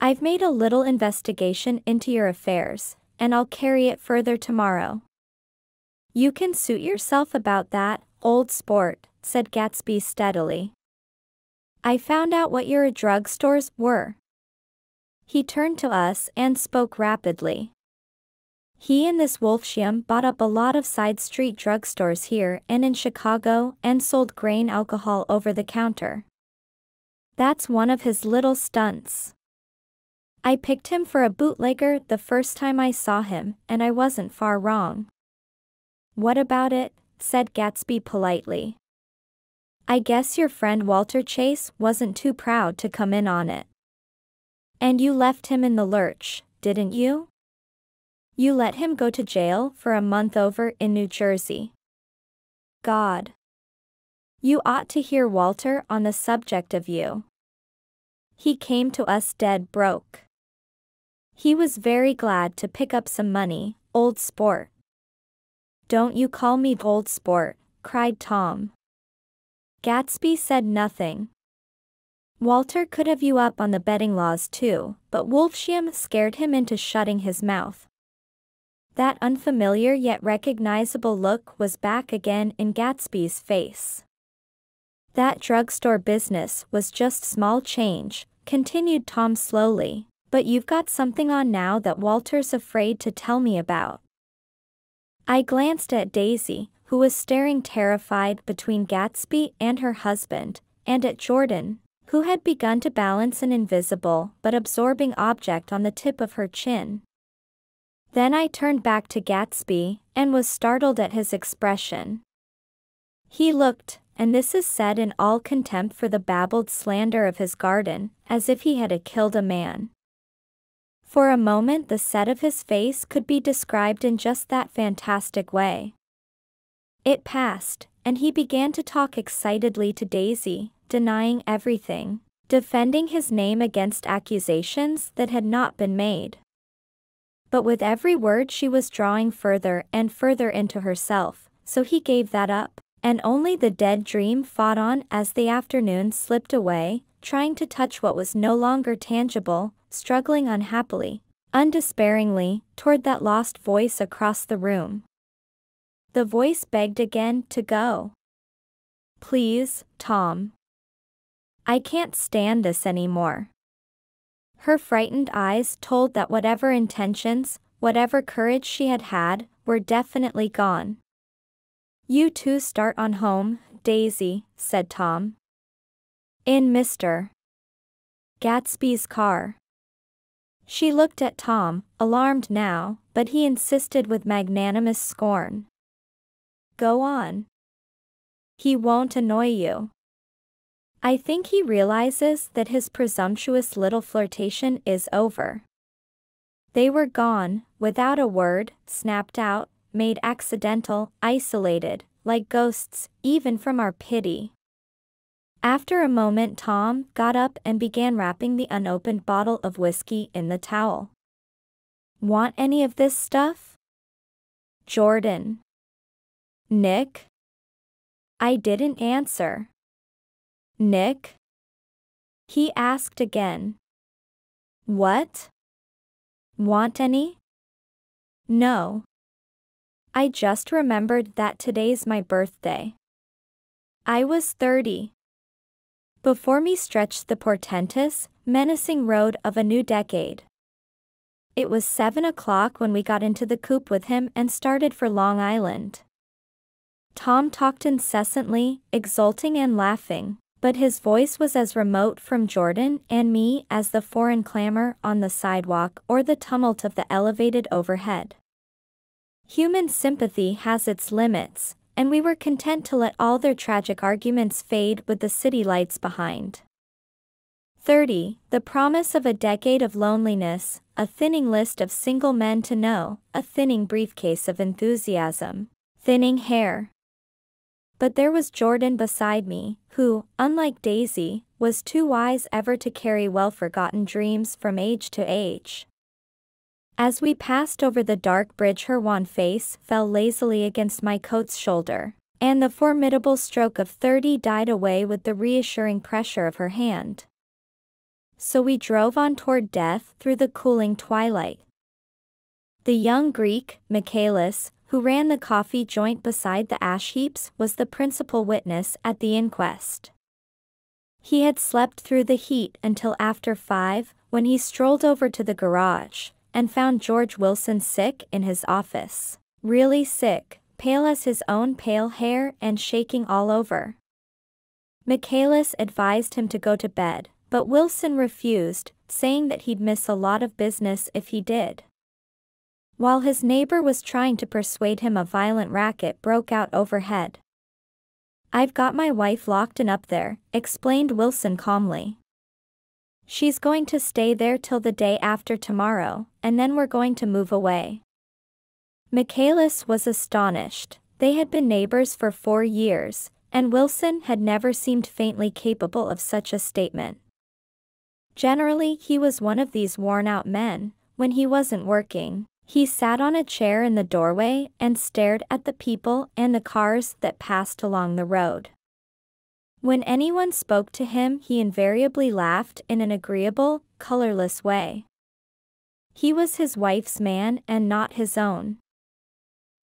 I've made a little investigation into your affairs, and I'll carry it further tomorrow. You can suit yourself about that, old sport, said Gatsby steadily. I found out what your drugstores were. He turned to us and spoke rapidly. He and this Wolfsheim bought up a lot of side street drugstores here and in Chicago and sold grain alcohol over the counter. That's one of his little stunts. I picked him for a bootlegger the first time I saw him, and I wasn't far wrong. What about it? Said Gatsby politely. I guess your friend Walter Chase wasn't too proud to come in on it. And you left him in the lurch, didn't you? You let him go to jail for a month over in New Jersey. God. You ought to hear Walter on the subject of you. He came to us dead broke. He was very glad to pick up some money, old sport. Don't you call me old sport, cried Tom. Gatsby said nothing. Walter could have you up on the betting laws too, but Wolfsheim scared him into shutting his mouth. That unfamiliar yet recognizable look was back again in Gatsby's face. That drugstore business was just small change, continued Tom slowly, but you've got something on now that Walter's afraid to tell me about. I glanced at Daisy, who was staring terrified between Gatsby and her husband, and at Jordan, who had begun to balance an invisible but absorbing object on the tip of her chin. Then I turned back to Gatsby, and was startled at his expression. He looked, and this is said in all contempt for the babbled slander of his garden, as if he had killed a man. For a moment the set of his face could be described in just that fantastic way. It passed, and he began to talk excitedly to Daisy, denying everything, defending his name against accusations that had not been made. But with every word she was drawing further and further into herself, so he gave that up, and only the dead dream fought on as the afternoon slipped away, trying to touch what was no longer tangible, struggling unhappily, undespairingly, toward that lost voice across the room. The voice begged again to go. Please, Tom. I can't stand this anymore. Her frightened eyes told that whatever intentions, whatever courage she had had, were definitely gone. You two start on home, Daisy, said Tom. In Mr. Gatsby's car. She looked at Tom, alarmed now, but he insisted with magnanimous scorn. Go on. He won't annoy you. I think he realizes that his presumptuous little flirtation is over. They were gone, without a word, snapped out, made accidental, isolated, like ghosts, even from our pity. After a moment Tom got up and began wrapping the unopened bottle of whiskey in the towel. "Want any of this stuff?" "Jordan." "Nick?" I didn't answer. "Nick?" he asked again. "What? Want any?" "No. I just remembered that today's my birthday." I was 30. Before me stretched the portentous, menacing road of a new decade. It was 7 o'clock when we got into the coupe with him and started for Long Island. Tom talked incessantly, exulting and laughing, but his voice was as remote from Jordan and me as the foreign clamor on the sidewalk or the tumult of the elevated overhead. Human sympathy has its limits, and we were content to let all their tragic arguments fade with the city lights behind. 30, the promise of a decade of loneliness, a thinning list of single men to know, a thinning briefcase of enthusiasm, thinning hair. But there was Jordan beside me, who, unlike Daisy, was too wise ever to carry well-forgotten dreams from age to age. As we passed over the dark bridge her wan face fell lazily against my coat's shoulder, and the formidable stroke of 30 died away with the reassuring pressure of her hand. So we drove on toward death through the cooling twilight. The young Greek, Michaelis, who ran the coffee joint beside the ash heaps, was the principal witness at the inquest. He had slept through the heat until after 5, when he strolled over to the garage, and found George Wilson sick in his office. Really sick, pale as his own pale hair and shaking all over. Michaelis advised him to go to bed, but Wilson refused, saying that he'd miss a lot of business if he did. While his neighbor was trying to persuade him, a violent racket broke out overhead. "I've got my wife locked in up there," explained Wilson calmly. "She's going to stay there till the day after tomorrow, and then we're going to move away." Michaelis was astonished. They had been neighbors for 4 years, and Wilson had never seemed faintly capable of such a statement. Generally he was one of these worn-out men. When he wasn't working, he sat on a chair in the doorway and stared at the people and the cars that passed along the road. When anyone spoke to him, he invariably laughed in an agreeable, colorless way. He was his wife's man and not his own.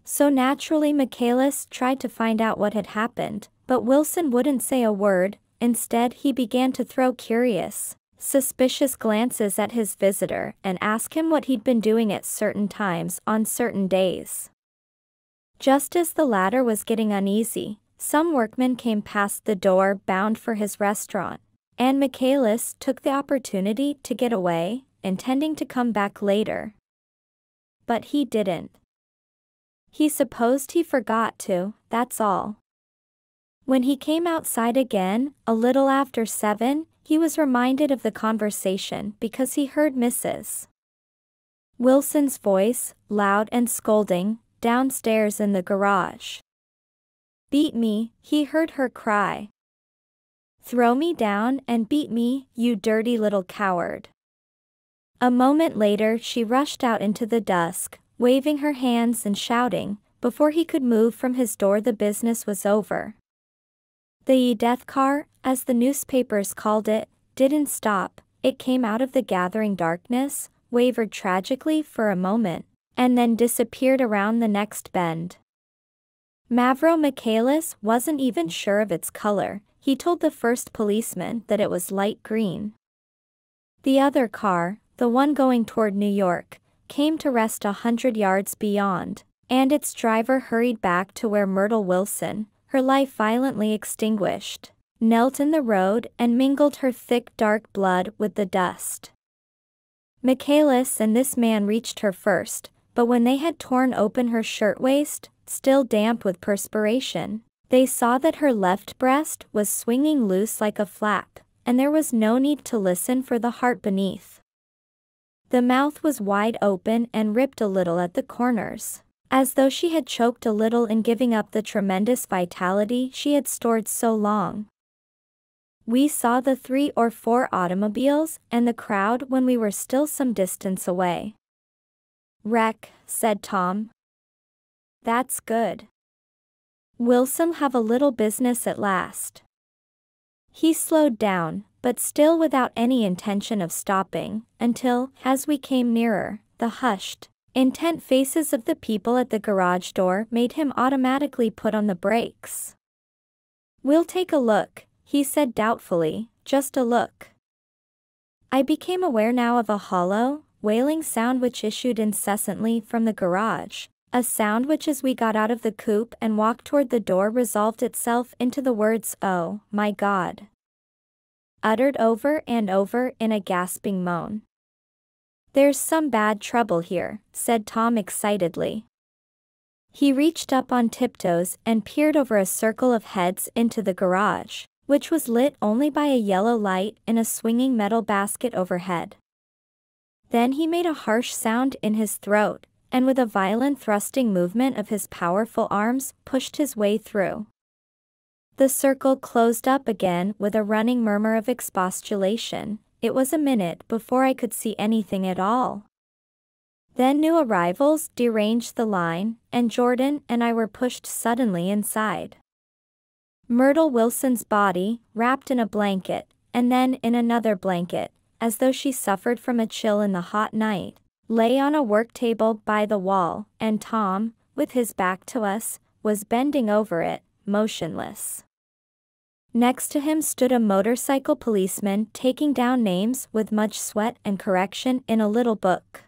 So naturally Michaelis tried to find out what had happened, but Wilson wouldn't say a word. Instead he began to throw curious, suspicious glances at his visitor and ask him what he'd been doing at certain times on certain days. Just as the latter was getting uneasy, some workmen came past the door bound for his restaurant, and Michaelis took the opportunity to get away, intending to come back later. But he didn't. He supposed he forgot to, that's all. When he came outside again, a little after 7, he was reminded of the conversation because he heard Mrs. Wilson's voice, loud and scolding, downstairs in the garage. "Beat me," he heard her cry. "Throw me down and beat me, you dirty little coward." A moment later she rushed out into the dusk, waving her hands and shouting. Before he could move from his door, the business was over. The death car, as the newspapers called it, didn't stop. It came out of the gathering darkness, wavered tragically for a moment, and then disappeared around the next bend. Mavro Michaelis wasn't even sure of its color. He told the first policeman that it was light green. The other car, the one going toward New York, came to rest 100 yards beyond, and its driver hurried back to where Myrtle Wilson, her life violently extinguished, knelt in the road and mingled her thick dark blood with the dust. Michaelis and this man reached her first, but when they had torn open her shirtwaist, still damp with perspiration, They saw that her left breast was swinging loose like a flap, and there was no need to listen for the heart beneath. The mouth was wide open and ripped a little at the corners, as though she had choked a little in giving up the tremendous vitality she had stored so long. We saw the 3 or 4 automobiles and the crowd when we were still some distance away. "Wreck," said Tom. "That's good. Wilson have a little business at last." He slowed down, but still without any intention of stopping, until, as we came nearer, the hushed, intent faces of the people at the garage door made him automatically put on the brakes. "We'll take a look," he said doubtfully, "just a look." I became aware now of a hollow, wailing sound which issued incessantly from the garage, a sound which as we got out of the coupe and walked toward the door resolved itself into the words, "Oh, my God," uttered over and over in a gasping moan. "There's some bad trouble here," said Tom excitedly. He reached up on tiptoes and peered over a circle of heads into the garage, which was lit only by a yellow light in a swinging metal basket overhead. Then he made a harsh sound in his throat, and with a violent thrusting movement of his powerful arms pushed his way through. The circle closed up again with a running murmur of expostulation. It was a minute before I could see anything at all. Then new arrivals deranged the line, and Jordan and I were pushed suddenly inside. Myrtle Wilson's body, wrapped in a blanket, and then in another blanket, as though she suffered from a chill in the hot night, lay on a work table by the wall, and Tom, with his back to us, was bending over it, motionless. Next to him stood a motorcycle policeman taking down names with much sweat and correction in a little book.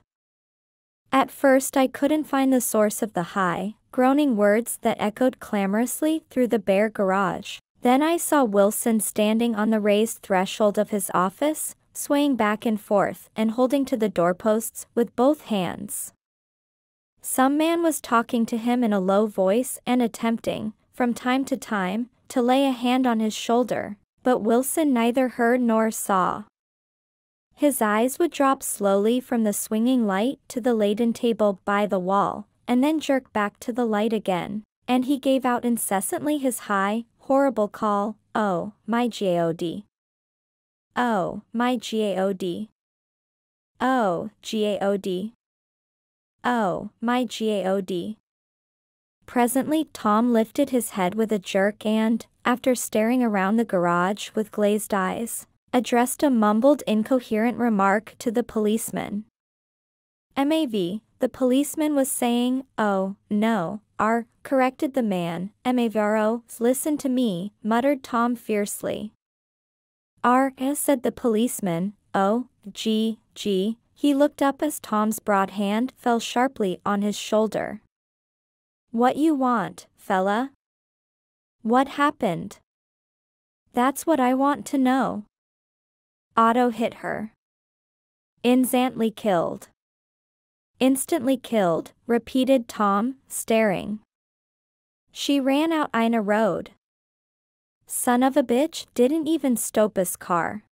At first I couldn't find the source of the high, groaning words that echoed clamorously through the bare garage. Then I saw Wilson standing on the raised threshold of his office, swaying back and forth and holding to the doorposts with both hands. Some man was talking to him in a low voice and attempting, from time to time, to lay a hand on his shoulder, but Wilson neither heard nor saw. His eyes would drop slowly from the swinging light to the laden table by the wall, and then jerk back to the light again, and he gave out incessantly his high, horrible call, "Oh, my God. Oh, my God. Oh, God. Oh, my God." Presently Tom lifted his head with a jerk and, after staring around the garage with glazed eyes, addressed a mumbled incoherent remark to the policeman. "MAV," the policeman was saying. "Oh, no, R," corrected the man. "MAVRO, listen to me," muttered Tom fiercely. "R," said the policeman. "Oh, G." He looked up as Tom's broad hand fell sharply on his shoulder. "What you want, fella? What happened? That's what I want to know." "Otto hit her. Instantly killed." "Instantly killed," repeated Tom, staring. "She ran out Ina Road. Son of a bitch didn't even stop his car."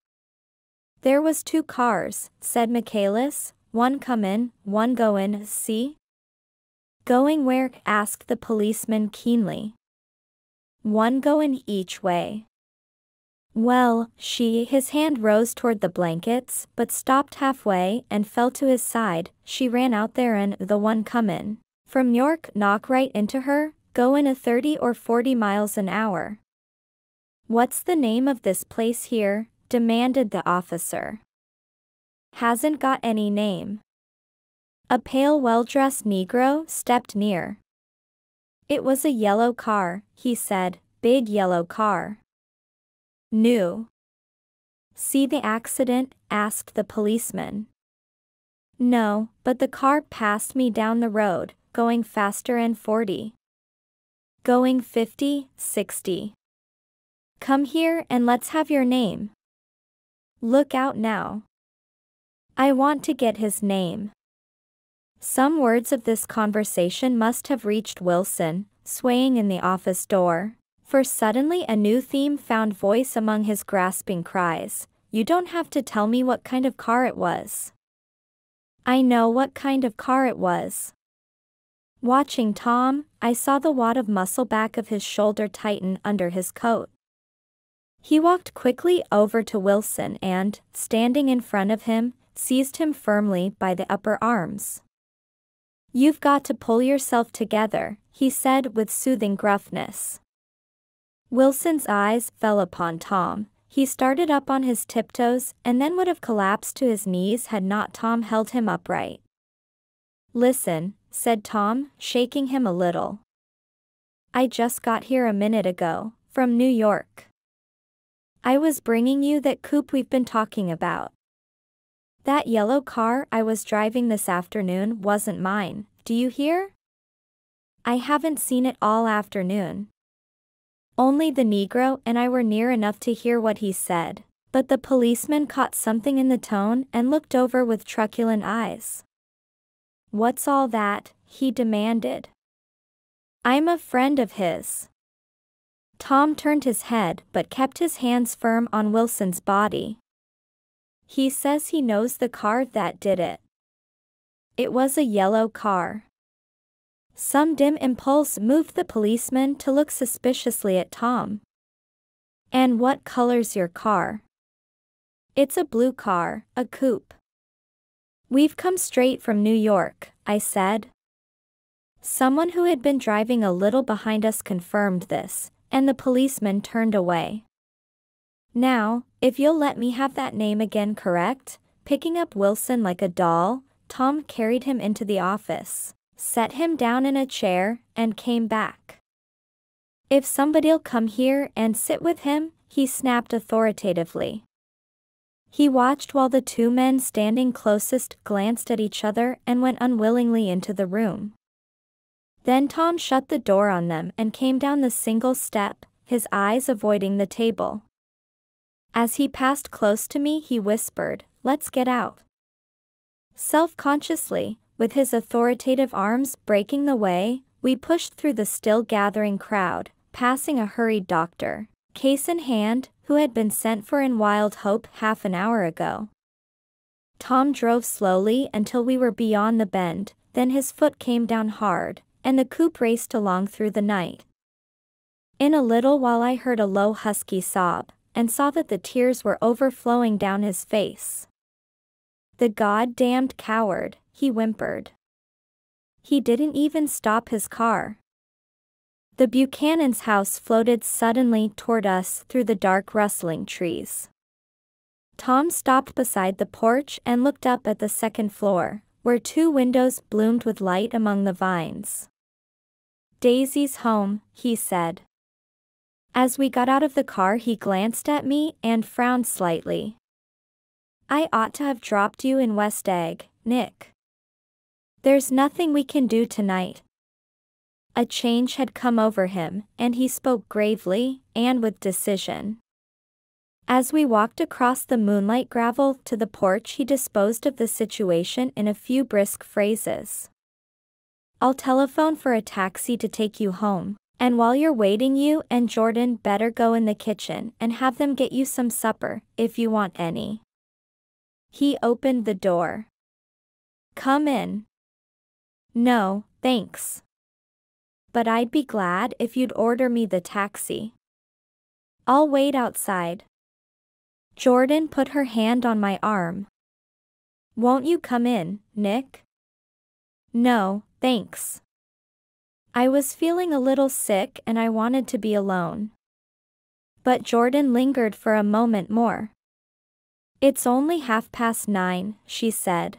"There was 2 cars," said Michaelis, "one comin', one goin', see?" "Going where?" asked the policeman keenly. "One goin' each way." "Well, his hand rose toward the blankets, but stopped halfway and fell to his side. She ran out there and the one comin' from York knock right into her, goin' a 30 or 40 miles an hour." "What's the name of this place here?" demanded the officer. "Hasn't got any name." A pale well-dressed Negro stepped near. "It was a yellow car," he said, "big yellow car." "New. See the accident?" asked the policeman. "No, but the car passed me down the road, going faster and 40. Going 50, 60. Come here and let's have your name. Look out now. I want to get his name." Some words of this conversation must have reached Wilson, swaying in the office door. For suddenly a new theme found voice among his grasping cries. You don't have to tell me what kind of car it was. I know what kind of car it was. Watching Tom, I saw the wad of muscle back of his shoulder tighten under his coat. He walked quickly over to Wilson and, standing in front of him, seized him firmly by the upper arms. You've got to pull yourself together, he said with soothing gruffness. Wilson's eyes fell upon Tom. He started up on his tiptoes and then would have collapsed to his knees had not Tom held him upright. Listen, said Tom, shaking him a little. I just got here a minute ago, from New York. I was bringing you that coupe we've been talking about. That yellow car I was driving this afternoon wasn't mine, do you hear? I haven't seen it all afternoon. Only the Negro and I were near enough to hear what he said, but the policeman caught something in the tone and looked over with truculent eyes. What's all that? He demanded. I'm a friend of his. Tom turned his head but kept his hands firm on Wilson's body. He says he knows the car that did it. It was a yellow car. Some dim impulse moved the policeman to look suspiciously at Tom. And what color's your car? It's a blue car, a coupe. We've come straight from New York, I said. Someone who had been driving a little behind us confirmed this, and the policeman turned away. Now, if you'll let me have that name again correct, picking up Wilson like a doll, Tom carried him into the office, set him down in a chair, and came back. If somebody'll come here and sit with him, he snapped authoritatively. He watched while the two men standing closest glanced at each other and went unwillingly into the room. Then Tom shut the door on them and came down the single step, his eyes avoiding the table. As he passed close to me, he whispered, "Let's get out." Self-consciously, with his authoritative arms breaking the way, we pushed through the still gathering crowd, passing a hurried doctor, case in hand, who had been sent for in wild hope half an hour ago. Tom drove slowly until we were beyond the bend, then his foot came down hard, and the coupe raced along through the night. In a little while I heard a low husky sob, and saw that the tears were overflowing down his face. The goddamned coward, he whimpered. He didn't even stop his car. The Buchanan's house floated suddenly toward us through the dark rustling trees. Tom stopped beside the porch and looked up at the second floor, where two windows bloomed with light among the vines. Daisy's home, he said. As we got out of the car, he glanced at me and frowned slightly. I ought to have dropped you in West Egg, Nick. There's nothing we can do tonight. A change had come over him, and he spoke gravely, and with decision. As we walked across the moonlight gravel to the porch, he disposed of the situation in a few brisk phrases. I'll telephone for a taxi to take you home, and while you're waiting, you and Jordan better go in the kitchen and have them get you some supper, if you want any. He opened the door. Come in. No, thanks. But I'd be glad if you'd order me the taxi. I'll wait outside. Jordan put her hand on my arm. Won't you come in, Nick? No, thanks. I was feeling a little sick and I wanted to be alone. But Jordan lingered for a moment more. It's only 9:30, she said.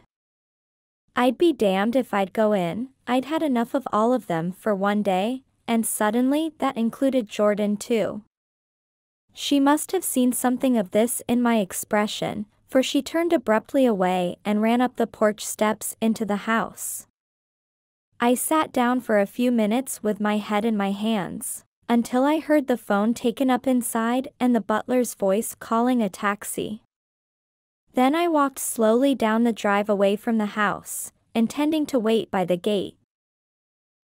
I'd be damned if I'd go in. I'd had enough of all of them for one day, and suddenly that included Jordan too. She must have seen something of this in my expression, for she turned abruptly away and ran up the porch steps into the house. I sat down for a few minutes with my head in my hands, until I heard the phone taken up inside and the butler's voice calling a taxi. Then I walked slowly down the drive away from the house, intending to wait by the gate.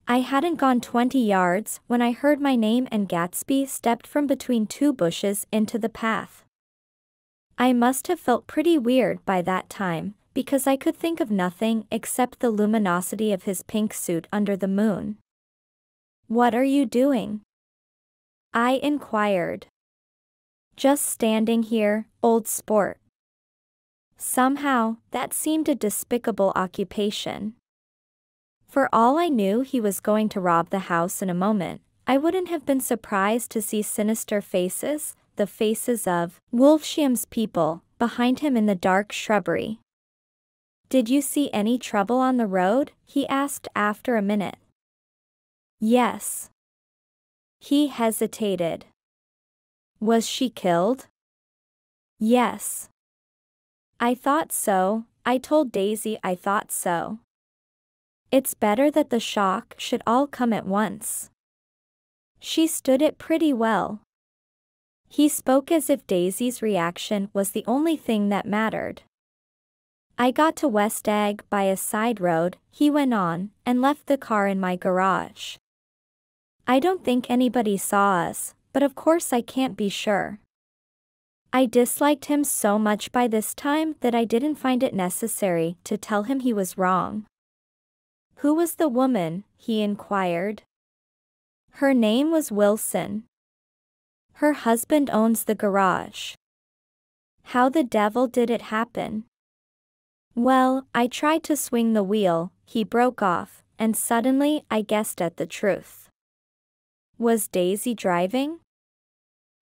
I hadn't gone 20 yards when I heard my name and Gatsby stepped from between two bushes into the path. I must have felt pretty weird by that time, because I could think of nothing except the luminosity of his pink suit under the moon. "What are you doing?" I inquired. "Just standing here, old sport." Somehow, that seemed a despicable occupation. For all I knew he was going to rob the house in a moment, I wouldn't have been surprised to see sinister faces, the faces of Wolfsham's people, behind him in the dark shrubbery. "Did you see any trouble on the road?" he asked after a minute. "Yes." He hesitated. "Was she killed?" "Yes." "I thought so," I told Daisy I thought so. It's better that the shock should all come at once. She stood it pretty well. He spoke as if Daisy's reaction was the only thing that mattered. "I got to West Egg by a side road," he went on, "and left the car in my garage. I don't think anybody saw us, but of course I can't be sure." I disliked him so much by this time that I didn't find it necessary to tell him he was wrong. "Who was the woman?" he inquired. "Her name was Wilson. Her husband owns the garage." "How the devil did it happen?" "Well, I tried to swing the wheel," he broke off, and suddenly I guessed at the truth. "Was Daisy driving?"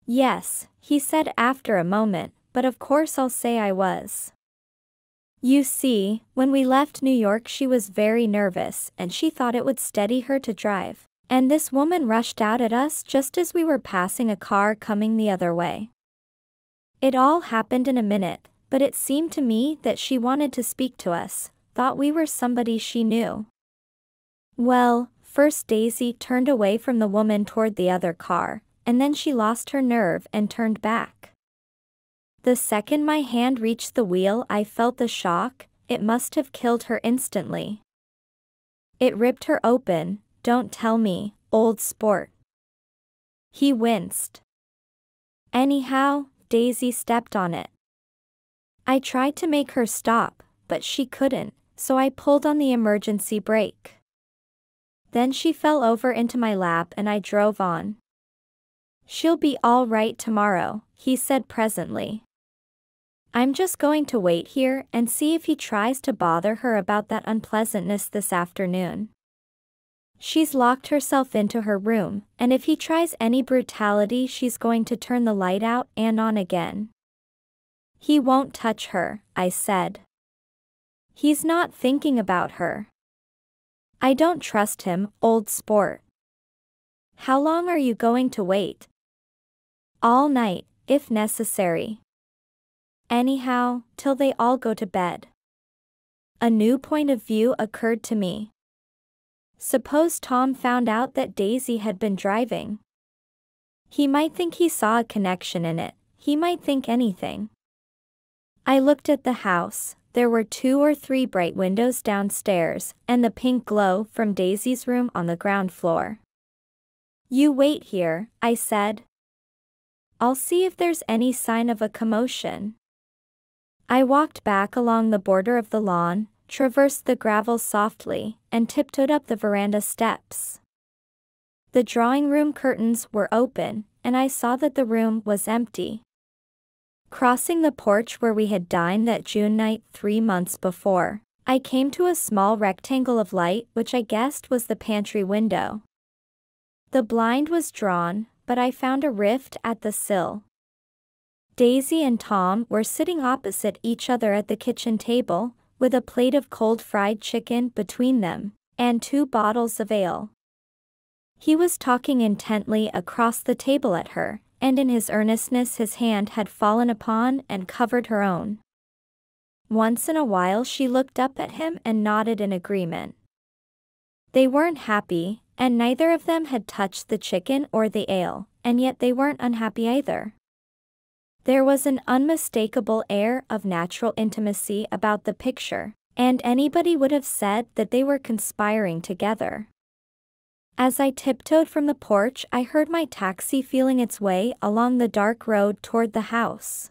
"Yes," he said after a moment, "but of course I'll say I was. You see, when we left New York she was very nervous and she thought it would steady her to drive, and this woman rushed out at us just as we were passing a car coming the other way. It all happened in a minute, but it seemed to me that she wanted to speak to us, thought we were somebody she knew. Well, first Daisy turned away from the woman toward the other car, and then she lost her nerve and turned back. The second my hand reached the wheel I felt the shock, it must have killed her instantly. It ripped her open, don't tell me, old sport." He winced. "Anyhow, Daisy stepped on it. I tried to make her stop, but she couldn't, so I pulled on the emergency brake. Then she fell over into my lap and I drove on." "She'll be all right tomorrow," he said presently. "I'm just going to wait here and see if he tries to bother her about that unpleasantness this afternoon. She's locked herself into her room, and if he tries any brutality she's going to turn the light out and on again." "He won't touch her," I said. "He's not thinking about her." "I don't trust him, old sport." "How long are you going to wait?" "All night, if necessary. Anyhow, till they all go to bed." A new point of view occurred to me. Suppose Tom found out that Daisy had been driving. He might think he saw a connection in it, he might think anything. I looked at the house. There were 2 or 3 bright windows downstairs, and the pink glow from Daisy's room on the ground floor. "You wait here," I said. "I'll see if there's any sign of a commotion." I walked back along the border of the lawn, traversed the gravel softly, and tiptoed up the veranda steps. The drawing room curtains were open, and I saw that the room was empty. Crossing the porch where we had dined that June night 3 months before, I came to a small rectangle of light which I guessed was the pantry window. The blind was drawn, but I found a rift at the sill. Daisy and Tom were sitting opposite each other at the kitchen table, with a plate of cold fried chicken between them, and 2 bottles of ale. He was talking intently across the table at her, and in his earnestness his hand had fallen upon and covered her own. Once in a while she looked up at him and nodded in agreement. They weren't happy, and neither of them had touched the chicken or the ale, and yet they weren't unhappy either. There was an unmistakable air of natural intimacy about the picture, and anybody would have said that they were conspiring together. As I tiptoed from the porch, I heard my taxi feeling its way along the dark road toward the house.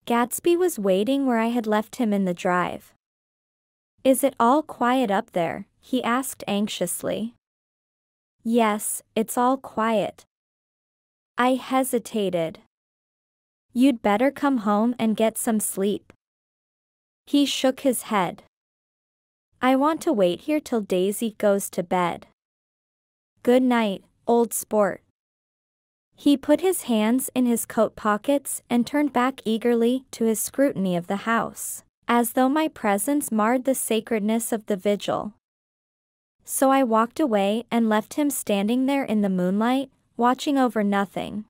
Gatsby was waiting where I had left him in the drive. "Is it all quiet up there?" he asked anxiously. "Yes, it's all quiet." I hesitated. "You'd better come home and get some sleep." He shook his head. "I want to wait here till Daisy goes to bed." "Good night, old sport." He put his hands in his coat pockets and turned back eagerly to his scrutiny of the house, as though my presence marred the sacredness of the vigil. So I walked away and left him standing there in the moonlight, watching over nothing.